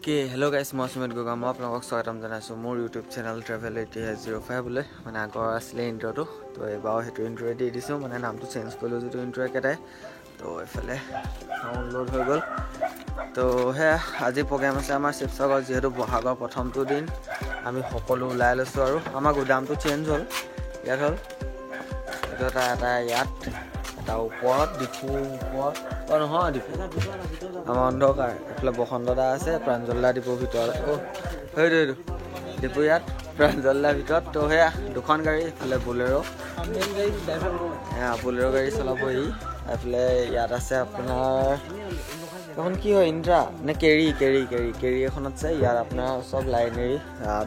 Hello guys, মই সুমিত গগৈ মই আপোনালোকক স্বাগতম জনাইছোঁ মোৰ ইউটিউব চেনেল ট্ৰেভেল 8005 বোলে মানে আগৰ আছিলে ইন্ট্ৰটো তো এবাৰ সেইটো ইন্ট্ৰ দি দিছোঁ মানে নামটো চেঞ্জ কৰিলোঁ যিটো ইন্ট্ৰ একেটাই তো এইফালে ডাউনলোড হৈ গ'ল তো সেয়া আজি প্ৰগ্ৰেম আছে আমাৰ শিৱসাগৰ যিহেতু বহাগৰ প্ৰথমটো দিন আমি সকলো ওলাই লৈছোঁ আৰু আমাৰ গুদামটো চেঞ্জ হ'ল ইয়াত হ'ল এইটো এটা ইয়াত এটা ওপৰত ডিপু ওপৰত নহয় ডিপু আমাৰ অন্ধকাৰ এইফালে বসন্তদা আছে প্ৰাঞ্জলদা ডিপুৰ ভিতৰত সেইটো ডিপু ইয়াত প্ৰাঞ্জলদাৰ ভিতৰত তো সেয়া দুখন গাড়ী এইফালে বলেৰ' বলেৰ' গাড়ী চলাবহি এইফালে ইয়াত আছে আপোনাৰ এখন কি হয় ইন্দ্ৰা নে কেৰি এখনত আছে ইয়াত আপোনাৰ চব লাইনেৰী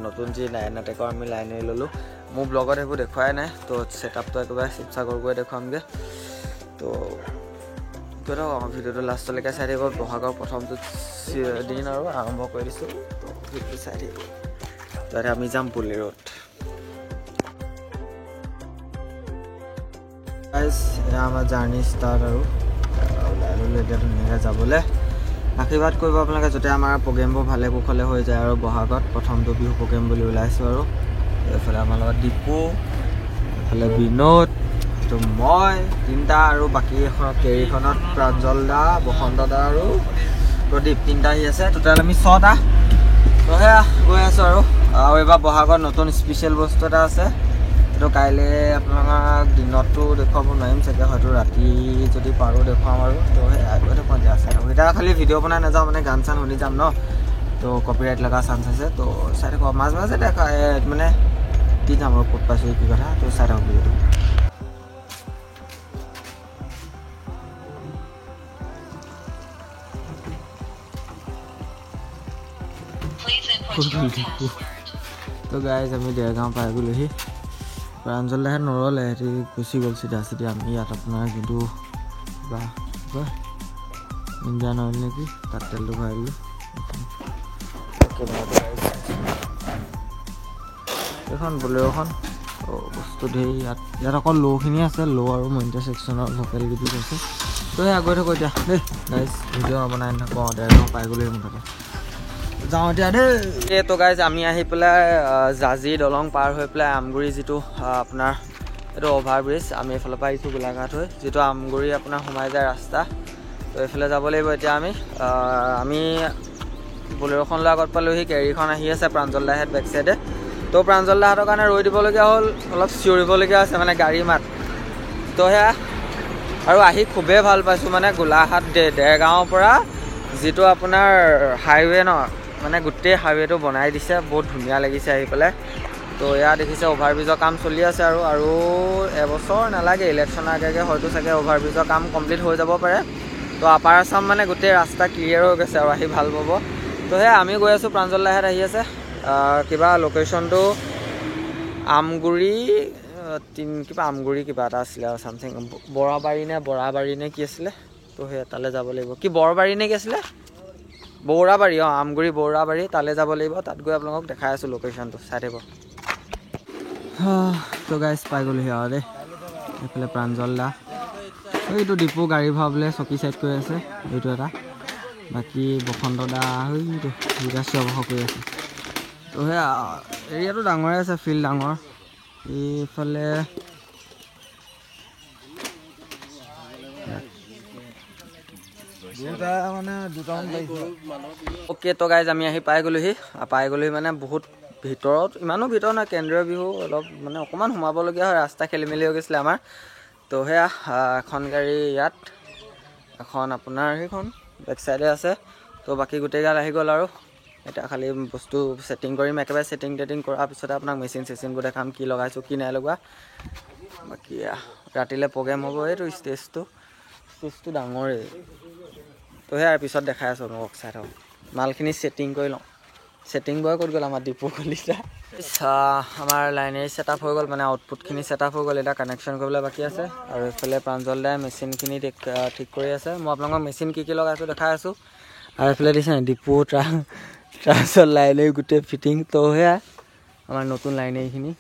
নতুন যি লাইনাটেকৰ আমি লাইনেৰী ল'লোঁ মোৰ ব্লগত সেইবোৰ দেখুৱাই নাই তো ছেটআপটো একেবাৰে শিৱসাগৰ গৈ দেখুৱামগৈ তো ভিডিঅ'টো লাষ্টলৈকে চাই থাকিব বহাগৰ প্ৰথমটো দিন আৰু আৰম্ভ কৰি দিছোঁ তো ভিডিঅ'টো চাই থাকিব তাতে আমি যাম বলেৰ'ত আমাৰ জাৰ্ণি ষ্টাৰ্ট আৰু ওলাই ল'লোঁ এতিয়া ধুনীয়াকৈ যাবলৈ আশীৰ্বাদ কৰিব আপোনালোকে যাতে আমাৰ প্ৰগ্ৰেমবোৰ ভালে কুশলে হৈ যায় আৰু বহাগত প্ৰথমটো বিহু প্ৰগ্ৰেম বুলি ওলাইছোঁ আৰু এইফালে আমাৰ লগত ডিপু এইফালে বিনোদ তো মই তিনিটা আৰু বাকী এখনত কেৰিখনত প্ৰাঞ্জলদা বসন্তদা আৰু প্ৰদীপ তিনিটা আহি আছে টোটেল আমি 6টা তো সেয়া গৈ আছোঁ আৰু এইবাৰ বহাগত নতুন স্পেচিয়েল বস্তু এটা আছে এইটো কাইলৈ আপোনালোকক দিনতো দেখুৱাব নোৱাৰিম চাগে হয়তো ৰাতি যদি পাৰোঁ দেখুৱাম আৰু তো সেয়া গৈ দেখুৱাম দিয়া চাই থাকোঁ এতিয়া খালি ভিডিঅ' বনাই নাযাওঁ মানে গান চান শুনি যাম ন তো কপিৰাইট লগা চান্স আছে তো চাই থাকোঁ মাজে মাজে দেখা মানে দি যাম আৰু ক'ত পাইছোঁ কি কথা তো চাই থাকোঁ ভিডিঅ'টো তো গাইজ আমি দেৰগাঁও পাই গ'লোহি প্ৰাঞ্জলদাহে নৰলে সিহঁতি গুচি গ'ল চিধা আমি ইয়াত আপোনাৰ কিন্তু কিবা কয় ইণ্ডিয়ান অইল নেকি তাত তেলটো ভৰাই দিলোঁ এইখন বলেৰ'খন বস্তু ধেৰ ইয়াত অকল ল'খিনি আছে ল' আৰু মইণ্টাৰ ছেকশ্যনৰ লোকেল গীত আছে তো সেই গৈ থাকোঁ এতিয়া দেই গাইজ ভিডিঅ' বনাই নাথাকোঁ দেৰগাঁও পাই গ'লোহি মুঠতে যাওঁ এতিয়া দেই তো গাইজ আমি আহি পেলাই জাজি দলং পাৰ হৈ পেলাই আমগুৰি যিটো আপোনাৰ এইটো অভাৰব্ৰিজ আমি এইফালৰ পৰা আহিছোঁ গোলাঘাট হৈ যিটো আমগুৰি আপোনাৰ সোমাই যায় ৰাস্তা তো এইফালে যাব লাগিব এতিয়া আমি বলেৰ'খন লৈ আগত পালোহি কেৰিখন আহি আছে প্ৰাঞ্জলদাহঁত বেক চাইডে তো প্ৰাঞ্জলদাহঁতৰ কাৰণে ৰৈ দিবলগীয়া হ'ল অলপ চিঞৰিবলগীয়া আছে মানে গাড়ী মাত তো সেয়া আৰু আহি খুবেই ভাল পাইছোঁ মানে গোলাঘাট দেৰগাঁৱৰ পৰা যিটো আপোনাৰ হাইৱে ন মানে গোটেই হাইৱেটো বনাই দিছে বহুত ধুনীয়া লাগিছে আহি পেলাই তো এয়া দেখিছে অভাৰব্ৰিজৰ কাম চলি আছে আৰু এবছৰ নালাগে ইলেকশ্যনৰ আগে হয়তো চাগে অভাৰব্ৰিজৰ কাম কমপ্লিট হৈ যাব পাৰে তো আপাৰ আছাম মানে গোটেই ৰাস্তা ক্লিয়াৰ হৈ গৈছে আৰু আহি ভাল পাব তো সেয়া আমি গৈ আছোঁ প্ৰাঞ্জলদাহঁত আহি আছে কিবা লোকেশ্যনটো আমগুৰি আমগুৰি কিবা এটা আছিলে আৰু চামথিং বৰাবাৰী নে কি আছিলে তো সেই তালৈ যাব লাগিব কি বৰবাৰী নে কি আছিলে বৌৰাবাৰী আমগুৰি বৌৰাবাৰী তালৈ যাব লাগিব তাত গৈ আপোনালোকক দেখাই আছোঁ লোকেশ্যনটো চাই থাকিব তো গাইজ পাই গ'লোহি আৰু দেই এইফালে প্ৰাঞ্জলদা এইটো ডিপু গাড়ী ভৰাবলৈ চকী চাইড কৰি আছে এইটো এটা বাকী বসন্তদা সেইটো বিৰাশী অৱসৰ কৰি আছে তো সেয়া এৰিয়াটো ডাঙৰে আছে ফিল্ড ডাঙৰ এইফালে অ'কে তো গাইজ আমি আহি পাই গ'লোহি মানে বহুত ভিতৰত ইমানো ভিতৰত নহয় কেন্দ্ৰীয় বিহু অলপ মানে অকণমান সোমাবলগীয়া হয় ৰাস্তা খেলি মেলি হৈ গৈছিলে আমাৰ তো সেয়া এখন গাড়ী ইয়াত এখন আপোনাৰ সেইখন বেক চাইডে আছে তো বাকী গোটেই গাল আহি গ'ল আৰু এতিয়া খালি বস্তু ছেটিং কৰিম একেবাৰে ছেটিং কৰাৰ পিছতে আপোনাক মেচিনবোৰ দেখাম কি লগাইছোঁ কি নাই লগোৱা বাকী ৰাতিলৈ প্ৰগ্ৰেম হ'ব এইটো ষ্টেজটো ডাঙৰেই তো সেয়াৰ পিছত দেখাই আছোঁ আপোনালোকক চাই থাকক মালখিনি ছেটিং কৰি লওঁ ছেটিং বয় ক'ত গ'ল আমাৰ ডিপু কলিতা আমাৰ লাইনেৰী ছেটআপ হৈ গ'ল মানে আউটপুটখিনি ছেটআপ হৈ গ'ল এতিয়া কানেকশ্যন কৰিবলৈ বাকী আছে আৰু এইফালে প্ৰাঞ্জলদাই মেচিনখিনি ঠিক কৰি আছে মই আপোনালোকক মেচিন কি লগাইছোঁ দেখাই আছোঁ আৰু এইফালে দিছে ডিপু ট্ৰান্সৰ লাইনেৰী গোটেই ফিটিং তো সেয়া আমাৰ নতুন লাইনেৰীখিনি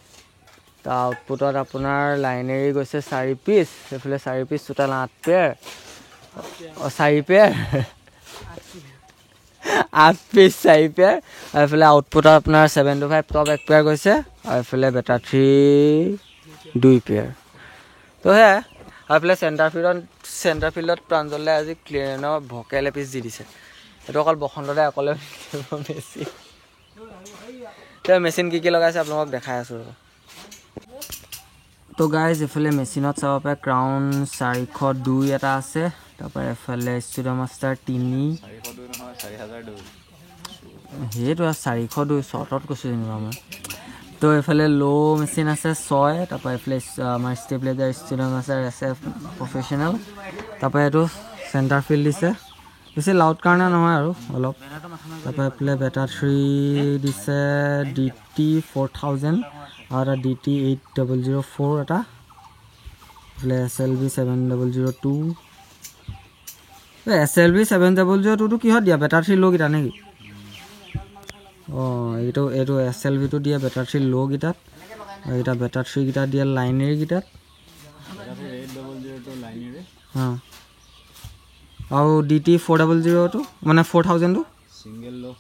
তাৰ আউটপুটত আপোনাৰ লাইনেৰী গৈছে 4 পিচ এইফালে 4 piece total 8 pair 4 pair 8 piece 4 pair আৰু এফালে আউটপুট আপোনাৰ 7 to 5 টপ 1 পেয়াৰ গৈছে আৰু এফালে বেটাৰী 2 পেয়াৰ তো হে আৰু এফালে চেণ্টাৰ ফিল্ডত প্ৰাঞ্জলে আজি ক্লিয়াৰনৰ ভকেল এপিচ দি দিছে এইটো অকল বসন্ততে অকলে মেচিন তো মেচিন কি লগাইছে আপোনালোকক দেখাই আছোঁ তো গাইজ এফালে মেচিনত চাব পাৰে ক্ৰাউন 402 এটা আছে তাৰপৰা এফালে ষ্টুডিঅ' মাষ্টাৰ 3 সেইটো 402 শ্বৰ্টত কৈছোঁ যেনিবা মই তো এফালে ল' মেচিন আছে 6 তাৰপৰা এফালে আমাৰ stabiliser studio' master SF professional তাৰপৰা এইটো চেণ্টাৰ ফিল্ড দিছে বেছি লাউড কাৰণে নহয় আৰু অলপ তাৰপৰা এফালে বেটাৰী দিছে DT 4000 আৰু এটা DT 8004 এটা এফালে SLV 7002 SLV 7002 টো কিহত দিয়া বেটাৰী ল' কেইটা নেকি অঁ এইটো SLVটো দিয়ে বেটাৰী ল' কেইটাত আৰু এটা বেটাৰী কেইটা দিয়ে লাইনেৰী কেইটাত অঁ আৰু DT 400 টো মানে 4000 টো সিঙ্গেল ল'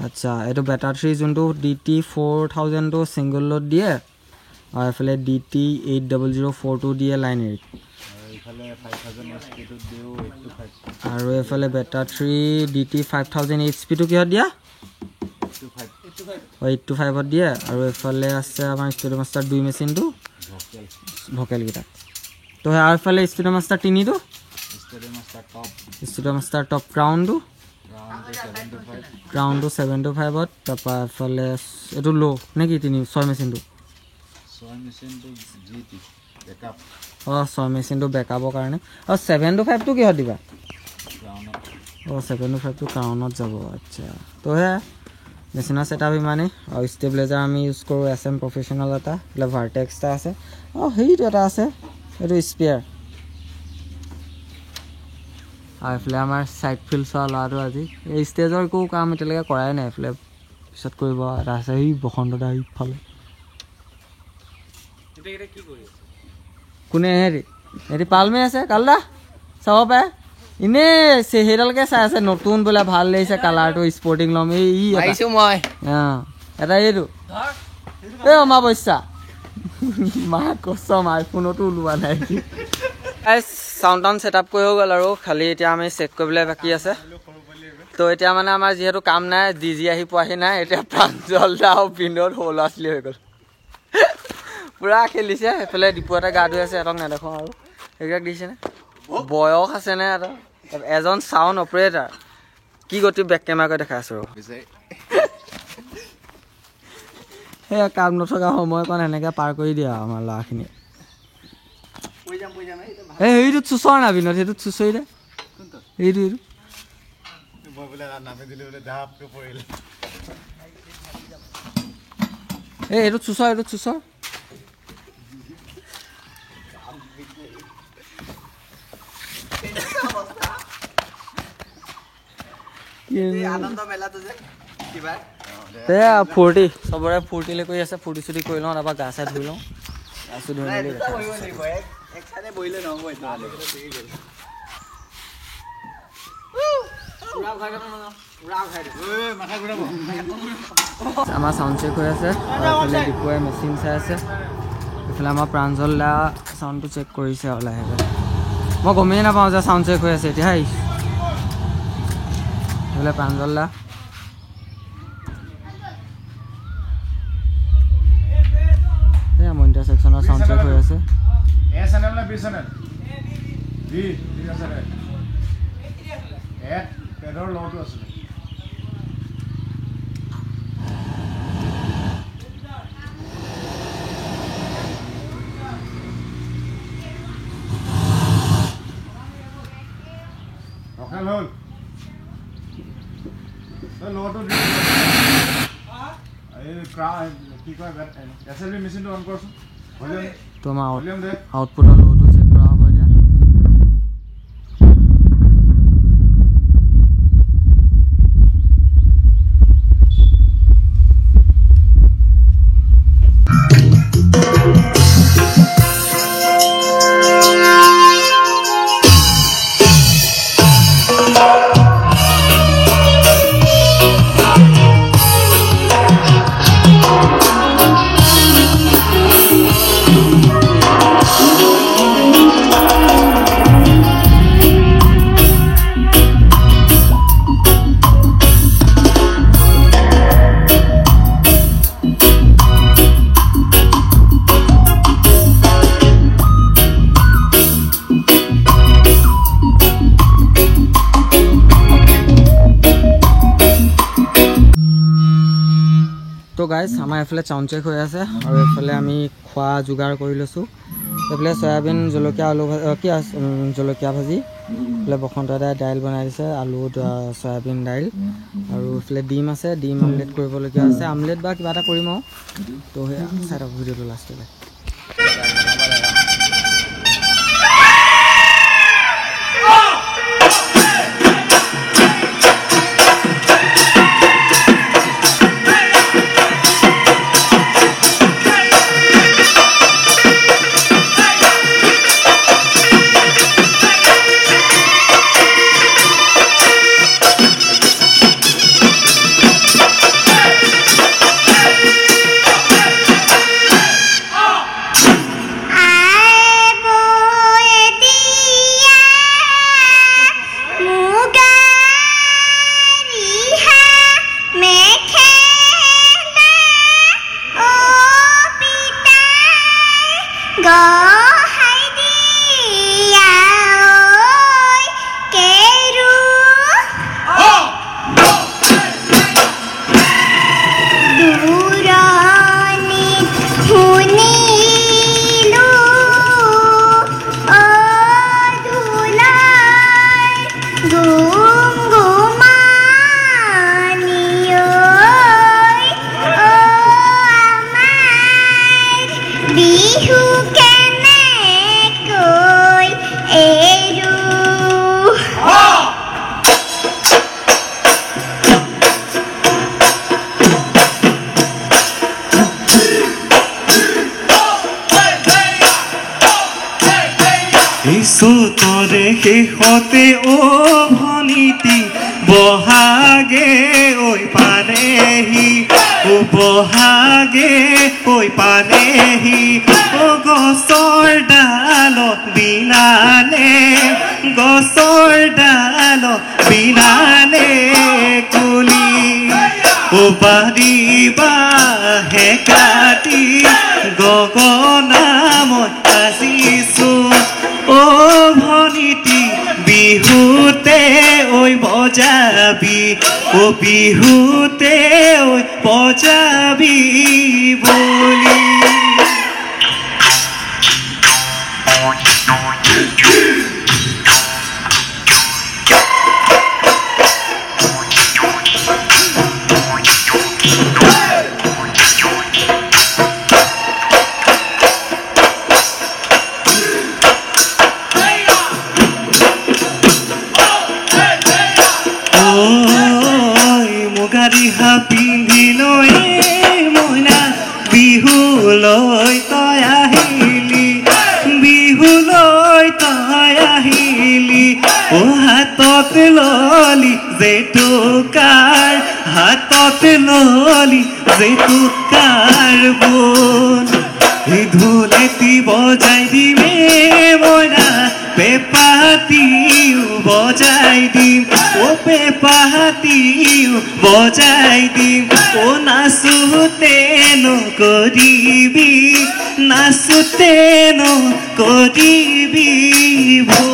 আচ্ছা এইটো বেটাৰী যোনটো DT 4000 টো সিঙ্গেল ল'ত দিয়ে আৰু এফালে DT 8004 টো দিয়ে লাইনেৰী আৰু এফালে বেটাৰী DT 5000 HP টো কিহত দিয়া 825 ত দিয়ে আৰু এফালে আছে আমাৰ ষ্টুডিঅ' মাষ্টাৰ 2 মেচিনটো ভকেল কেইটা তো আৰু এফালে ষ্টুডিঅ' মাষ্টাৰ 3 টো ষ্টুডিঅ' মাষ্টাৰ টপ ক্ৰাউনটো 725 ত তাৰপৰা এফালে এইটো ল' নেকি 6 মেচিনটো অঁ 6 মেচিনটো বেকআপৰ কাৰণে আৰু 725 টো কিহত দিবা অঁ 725 টো ক্ৰাউনত যাব আচ্ছা তো হে মেচিনৰ ছেটআপ ইমানেই আৰু ষ্টেবিলাইজাৰ আমি ইউজ কৰোঁ SM প্ৰফেশ্যনেল এটা এইফালে ভাৰ্টেক্স এটা আছে অঁ সেইটো এটা আছে এইটো স্পেয়াৰ আৰু এইফালে আমাৰ চাইড ফিল্ড চোৱা ল'ৰাটো আজি এই ষ্টেজৰ একো কাম এতিয়ালৈকে কৰাই নাই এইফালে পিছত কৰিব এটা আছে এই বসন্তদা ইফালে কোনে হেৰি পালমে আছে কালদা চাব পাৰে এনেই সেইডালকে চাই আছে নতুন বোলে ভাল লাগিছে কালাৰটো স্পৰ্টিং ল'ম এই আহিছোঁ মই অঁ এটা এইটো এই অমাৱস্যা মা কচম আইফোনতো ওলোৱা নাই চাউণ্ড টাউন ছেটআপ কৰি হৈ গ'ল আৰু খালি এতিয়া আমি চেক কৰিবলৈ বাকী আছে তো এতিয়া মানে আমাৰ যিহেতু কাম নাই ডিজি আহি পোৱাহি নাই এতিয়া প্ৰাঞ্জল দা আৰু পিণ্ডত সৰু ল'ৰা ছোৱালী হৈ গ'ল পুৰা খেলিছে সেইফালে ডিপু এটা গা ধুই আছে এটক নেদেখোঁ আৰু সেইবিলাক দিছেনে বয়স আছেনে এটা এজন চাউণ্ড অপাৰেটাৰ কি গতি বেক কেমেৰা কৰি দেখাই আছোঁ সেয়া কাম নথকা সময়কণ এনেকৈ পাৰ কৰি দিয়া আমাৰ ল'ৰাখিনিয়ে এই হেৰিটোত চুচৰ না বিনত সেইটোত চুচৰি দে এইটো এইটোত চুচৰ ফূৰ্তি চবৰে ফূৰ্তিলে কৰি আছে ফূৰ্তি চুৰ্তি কৰি লওঁ তাৰপৰা গা চা ধুই লওঁ গা চা ধুই মেলি আমাৰ চাউণ্ড চেক হৈ আছে এইফালে ডিপুৱে মেচিন চাই আছে এইফালে আমাৰ প্ৰাঞ্জল দা চাউণ্ডটো চেক কৰিছে আৰু লাহেকৈ মই গমেই নাপাওঁ যে চাউণ্ড চেক হৈ আছে এতিয়া এইফালে প্ৰাঞ্জল দা মনিটৰ ছেকশ্যনৰ চাউণ্ড চেক হৈ আছে তোমাৰ আউটপুটৰ লগতো চেক কৰা হ'ব এতিয়া গাইজ আমাৰ এইফালে চাউণ্ড চেক হৈ আছে আৰু এইফালে আমি খোৱা যোগাৰ কৰি লৈছোঁ এইফালে চয়াবিন জলকীয়া আলু কি জলকীয়া ভাজি এইফালে বসন্ত দাই দাইল বনাই দিছে আলু চয়াবিন দাইল আৰু এইফালে ডিম আছে ডিম আমলেট কৰিবলগীয়া আছে আমলেট বা কিবা এটা কৰিম আৰু তো সেয়া চাই থাকক ভিডিঅ'টো লাষ্টলৈ Sotore শেষতে ও ভনিতি বহাগে ঐ পানেহি ও বহাগে ঐ পানেহি ও গছৰ ডালত বিনালে কুলি ও বাৰিবা হে কাটি গগনামত আজিছো ও ভনিতি বিহুতে ঐ বজাবি ও বিহুতে ঐ বজাবি বলি মুগাৰিহা পিন্ধি লৈ মইনা বিহুলৈ তই আহিলি ও হাতত ললি জেতুকাৰ বোন ঢোলেটি বজাই দিমে মইনা পেপাহাতিও বজাই দিম ও পেপাহাতিও বজাই দিম ও নাচোতে নকৰিবি ভো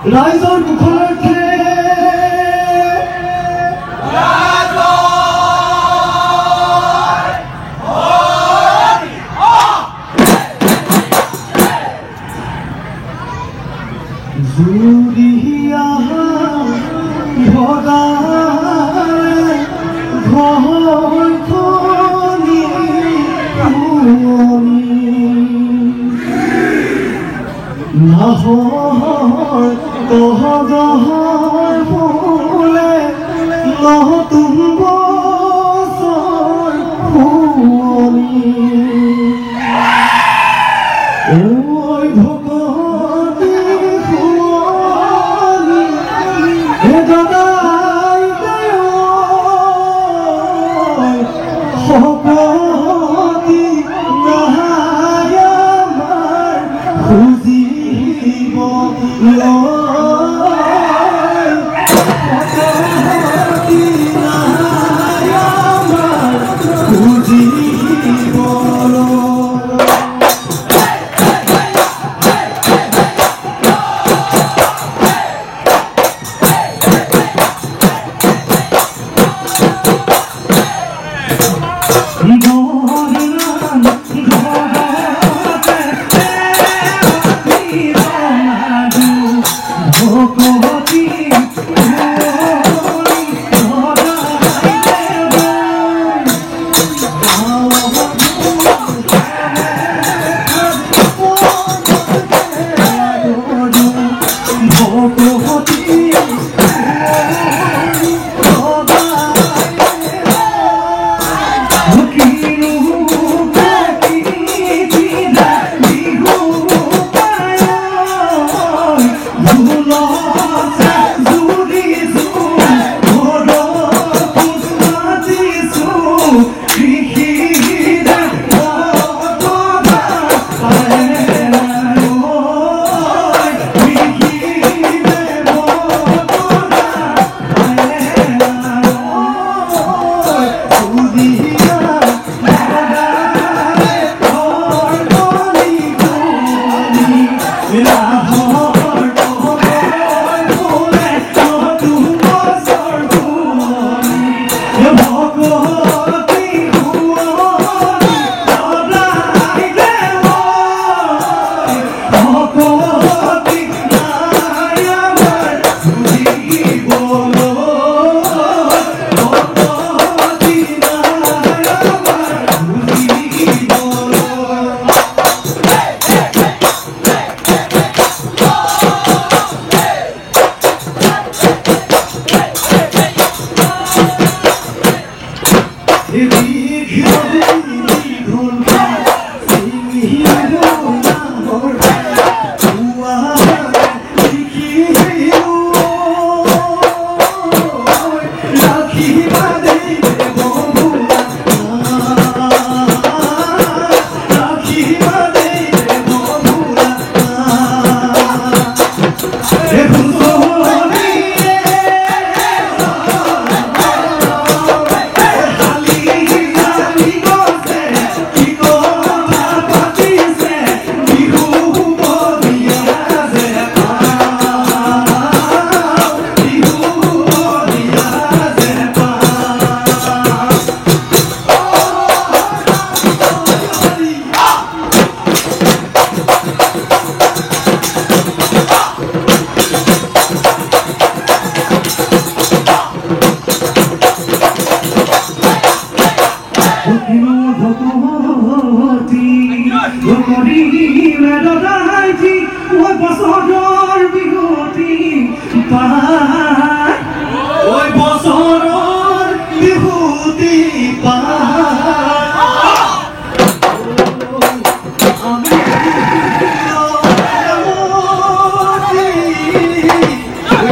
ৰাইজৰ মুখলৈকে জুৰিয়া ভগা ঘৰখনি নাহৰ তহগহৰ ফুলে নতুন বছৰ শুৱনি ঐ ভগৱতী শুৱনি হে গদাই শকতি নাহাই আমাৰ খুজিব পায় ঐ বছৰৰ বিহুতি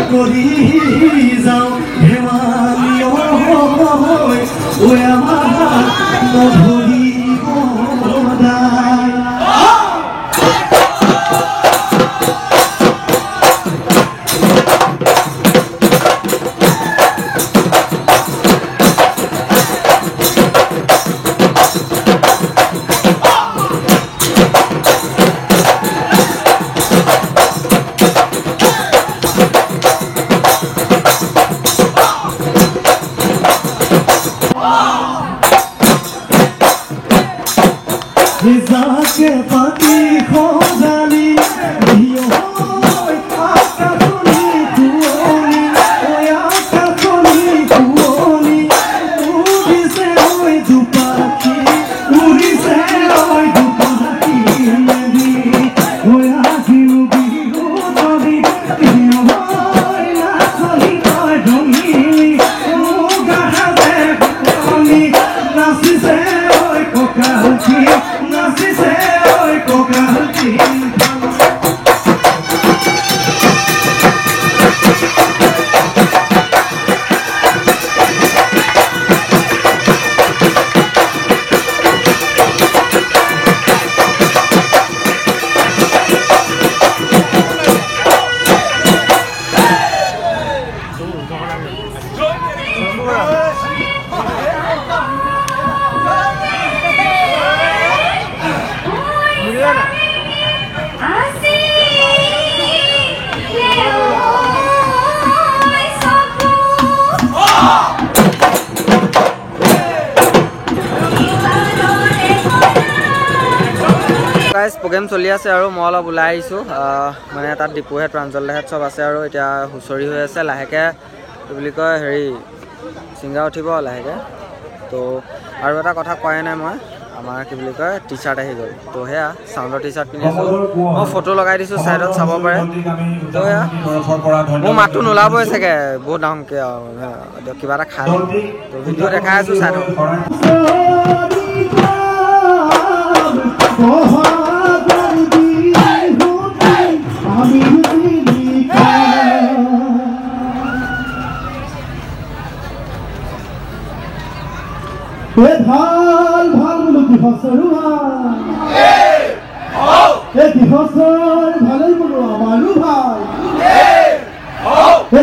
কৰি যাওঁ ধেমালি ঐ আমাৰ নধৰিব দায় যাকে পাতি খজালি আকাশনি কুঁৱলী ঐ আকাশনি কুঁৱলী উৰিছে ঐ দুপাখি উৰিছে ঐ দুপাখি মেলি ঐ আহিলো বিহু তলি নাচলি তই ৰঙিলি গাহাতে শুকলি নাচিছে ঐ ককাউঠি নাচিছে ঐ ককাউঠি প্ৰগ্ৰেম চলি আছে আৰু মই অলপ ওলাই আহিছোঁ মানে তাত ডিপুহেড প্ৰাঞ্জলহেড চব আছে আৰু এতিয়া হুঁচৰি হৈ আছে লাহেকৈ কি বুলি কয় হেৰি ছিংগাৰ উঠিব লাহেকৈ তো আৰু এটা কথা কোৱাই নাই মই আমাৰ কি বুলি কয় টি চাৰ্ট আহি গ'ল তো সেয়া চাউণ্ডৰ টি চাৰ্ট পিন্ধি আছোঁ মই ফটো লগাই দিছোঁ ছাইডত চাব পাৰে তো সেয়া মোৰ মাতটো নোলাবই চাগে বহুত ডাঙৰকৈ আৰু কিবা এটা খাই তো ভিডিঅ' দেখাই আছোঁ ছাইডত ভাল ভাল বোলো দিহচৰো দিহচৰ ভালেই বোলো আমাৰো ভাল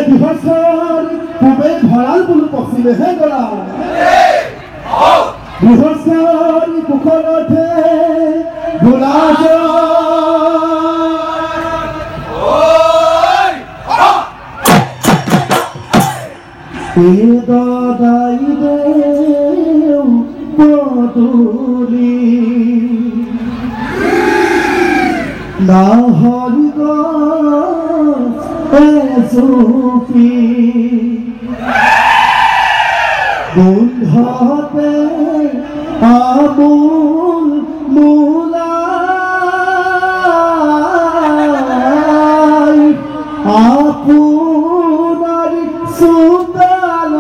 দিহচৰ পূবে ভঁৰাল বোলো পশ্চিমেহে গলা দিহচৰ কুশলতে গোলাজ দাদাই দেউ পদুলি নাহৰি গছ এজোপি গোন্ধতে আমোল মোলাই আপোনাৰ চোতালত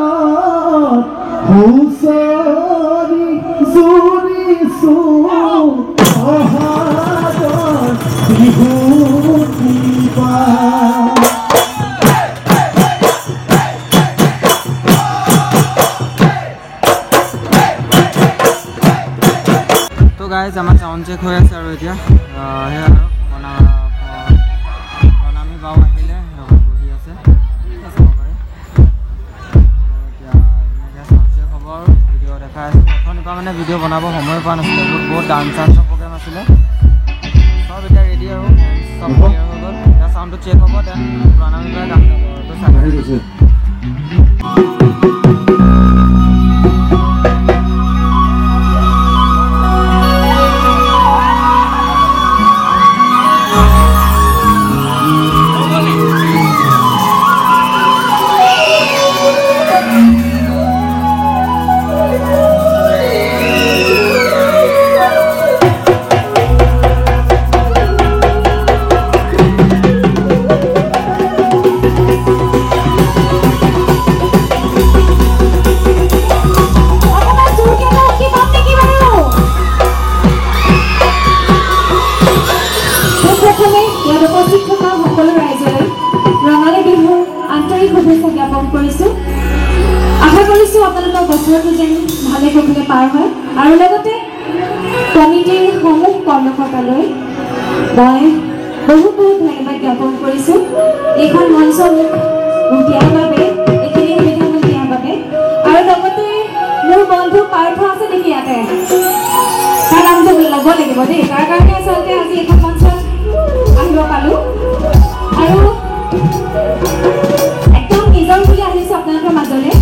হুঁচৰি জুৰিছো অহাদৰ বিহু দিবা তো গাইজ আমাৰ চাউণ্ড চেক হৈ আছে আৰু এতিয়া সেয়া আৰু প্ৰণামী বাও আহিলে বহি আছে চাব পাৰে এতিয়া এনেকৈ চাউণ্ড চেক হ'ব আৰু ভিডিঅ' দেখাই আছোঁ অথনিৰ পৰা মানে ভিডিঅ' বনাব সময় পোৱা নাছিলে বহুত ডান্স চান্সৰ প্ৰগ্ৰেম আছিলে চব এতিয়া ৰেডি আৰু চব ক্লিয়াৰ হৈ গ'ল এতিয়া চাউণ্ডটো চেক হ'ব দেন প্ৰণামী বাই গান গাব আৰু তো চাই জ্ঞাপন কৰিছোঁ আশা কৰিছোঁ আপোনালোকৰ বছৰটো যেন ভালে কুশলে পাৰ হয় আৰু লগতে কমিটিৰ সমূহ কৰ্মকৰ্তালৈ মই বহুত ধন্যবাদ জ্ঞাপন কৰিছোঁ এইখন মঞ্চ মোক দিয়াৰ বাবে এইখিনি সুবিধা মোক দিয়াৰ বাবে আৰু লগতে মোৰ বন্ধু পাৰ্থ আছে নেকি ইয়াতে তাৰ নামটো ল'ব লাগিব দেই তাৰ কাৰণে আচলতে আজি এইখন মঞ্চত আহিব পালোঁ আৰু একদম নিজৰ বুলি আহিছোঁ আপোনালোকৰ মাজলৈ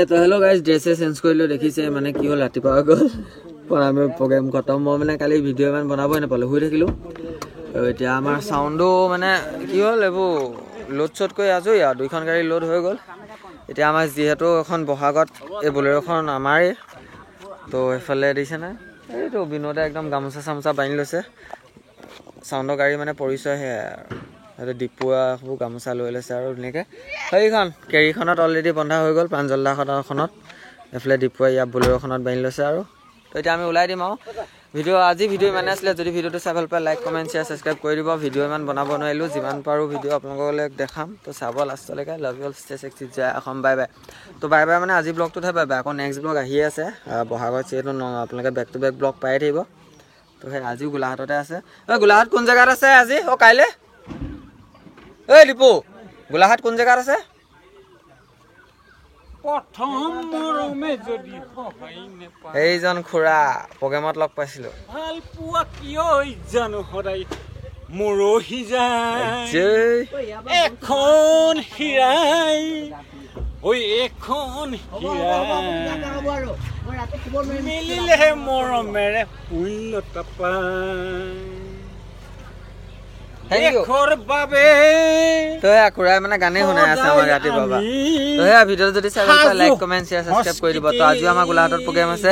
তো হেল্ল' গাইজ ড্ৰেছে চেঞ্জ কৰিলোঁ দেখিছে মানে কি হ'ল ৰাতিপুৱা গ'ল আমি প্ৰগ্ৰেম খতম মই মানে কালি ভিডিঅ' ইমান বনাবই নাপালোঁ শুই থাকিলোঁ এতিয়া আমাৰ চাউণ্ডো মানে কি হ'ল এইবোৰ লোড চ'ড কৰি আজৰি আৰু 2খন গাড়ী লোড হৈ গ'ল এতিয়া আমাৰ যিহেতু এখন বহাগত এই বলেৰ'খন আমাৰেই তো এইফালে দিছেনে এইটো বিনোদে একদম গামোচা চামোচা বান্ধি লৈছে চাউণ্ডৰ গাড়ী মানে পৰিচয় সেয়াই আৰু ডিপুৱা সব গামোচা লৈ লৈছে আৰু ধুনীয়াকৈ সেইখন কেৰিখনত অলৰেডি বন্ধা হৈ গ'ল প্ৰাঞ্জলদাখনত এইফালে ডিপুৱা ইয়াত বলেৰ'খনত বান্ধি লৈছে আৰু তো এতিয়া আমি ওলাই দিম আৰু আজি ভিডিঅ' ইমানে আছিলে যদি ভিডিঅ'টো চাই ভাল পায় লাইক কমেণ্ট শ্বেয়াৰ ছাবস্ক্ৰাইব কৰি দিব ভিডিঅ' ইমান বনাব নোৱাৰিলোঁ যিমান পাৰোঁ ভিডিঅ' আপোনালোকলৈ দেখাম তো চাব লাষ্টলৈকে love you all stay sexy জয় অসম বাই বাই তো বাই বাই মানে আজি ব্লগটোতহে বাই বাই আকৌ নেক্সট ব্লগ আহিয়ে আছে বহাগত যিহেতু আপোনালোকে বেক টু বেক ব্লগ পায়ে থাকিব তো সেই আজিও গোলাঘাটতে আছে গোলাঘাট কোন জেগাত আছে আজি কাইলৈ ঐ দীপু গোলাঘাট কোন জেগাত আছে এইজন খুৰা প্ৰগ্ৰেমত লগ পাইছিলোঁ ভাল পোৱা কিয় জানো সদায় মৰহি যায় এখন হীৰাই ঐ এখন হীৰাই মিলিলেহে মৰমেৰে শূন্যতা পায় বাবে খুৰাই মানে গানেই শুনাই আছে আমাৰ ৰাতিপুৱা তো সেয়া ভিডিঅ'টো যদি চাই ভাল পায় লাইক কমেণ্ট শ্বেয়াৰ ছাবস্ক্ৰাইব কৰি দিব তো আজিও আমাৰ গোলাঘাটত প্ৰগ্ৰেম আছে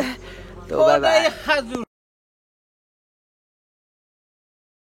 তো বাই বাই